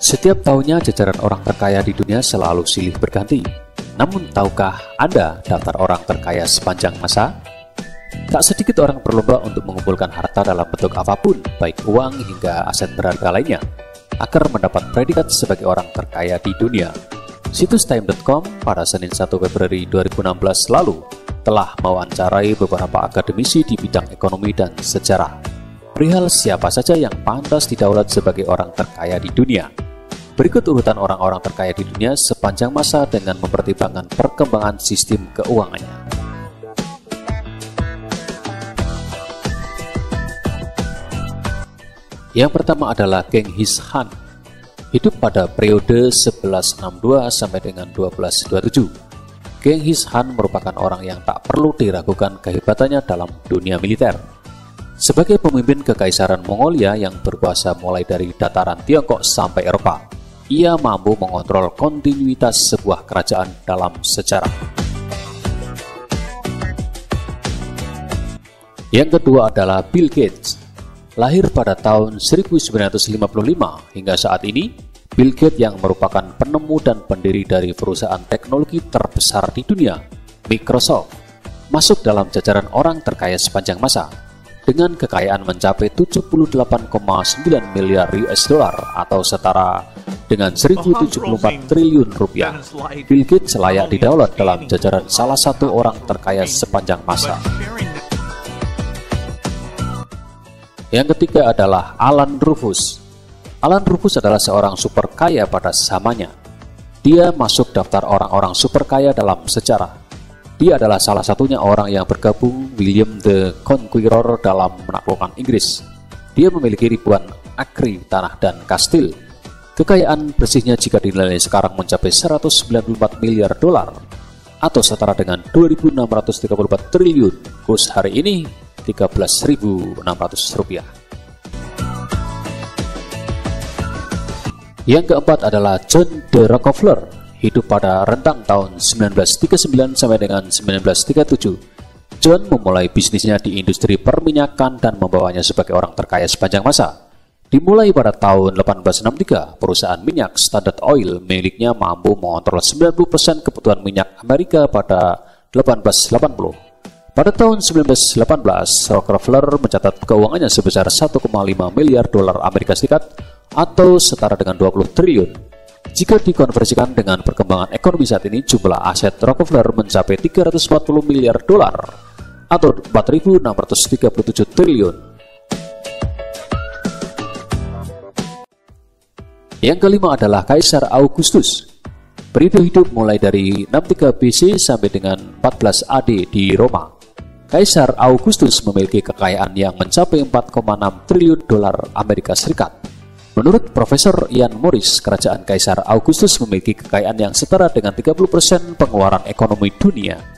Setiap tahunnya jajaran orang terkaya di dunia selalu silih berganti. Namun tahukah Anda daftar orang terkaya sepanjang masa? Tak sedikit orang berlomba untuk mengumpulkan harta dalam bentuk apapun, baik uang hingga aset berharga lainnya, agar mendapat predikat sebagai orang terkaya di dunia. Situs Time.com pada Senin 1 Februari 2016 lalu telah mewawancarai beberapa akademisi di bidang ekonomi dan sejarah perihal siapa saja yang pantas didaulat sebagai orang terkaya di dunia. Berikut urutan orang-orang terkaya di dunia sepanjang masa dengan mempertimbangkan perkembangan sistem keuangannya. Yang pertama adalah Genghis Khan, hidup pada periode 1162 sampai dengan 1227. Genghis Khan merupakan orang yang tak perlu diragukan kehebatannya dalam dunia militer. Sebagai pemimpin kekaisaran Mongolia yang berkuasa mulai dari dataran Tiongkok sampai Eropa, ia mampu mengontrol kontinuitas sebuah kerajaan dalam sejarah. Yang kedua adalah Bill Gates. Lahir pada tahun 1955 hingga saat ini, Bill Gates yang merupakan penemu dan pendiri dari perusahaan teknologi terbesar di dunia, Microsoft, masuk dalam jajaran orang terkaya sepanjang masa dengan kekayaan mencapai 78,9 miliar US dollar atau setara dengan 1.074 triliun rupiah. Bill Gates layak didaulat dalam jajaran salah satu orang terkaya sepanjang masa. Yang ketiga adalah Alan Rufus. Alan Rufus adalah seorang super kaya pada zamannya. Dia masuk daftar orang-orang super kaya dalam sejarah. Dia adalah salah satunya orang yang bergabung William the Conqueror dalam menaklukkan Inggris. Dia memiliki ribuan akre tanah dan kastil. Kekayaan bersihnya jika dinilai sekarang mencapai 194 miliar dolar atau setara dengan 2.634 triliun kurs hari ini 13.600 rupiah. Yang keempat adalah John D. Rockefeller, hidup pada rentang tahun 1939 sampai dengan 1937. John memulai bisnisnya di industri perminyakan dan membawanya sebagai orang terkaya sepanjang masa. Dimulai pada tahun 1863, perusahaan minyak Standard Oil miliknya mampu mengontrol 90% kebutuhan minyak Amerika pada 1880. Pada tahun 1918, Rockefeller mencatat keuangannya sebesar 1,5 miliar dolar Amerika Serikat atau setara dengan 20 triliun. Jika dikonversikan dengan perkembangan ekonomi saat ini, jumlah aset Rockefeller mencapai 340 miliar dolar atau 4.637 triliun. Yang kelima adalah Kaisar Augustus. Periode hidup mulai dari 63 BC sampai dengan 14 AD di Roma. Kaisar Augustus memiliki kekayaan yang mencapai 4,6 triliun dolar Amerika Serikat. Menurut Profesor Ian Morris, kerajaan Kaisar Augustus memiliki kekayaan yang setara dengan 30% pengeluaran ekonomi dunia.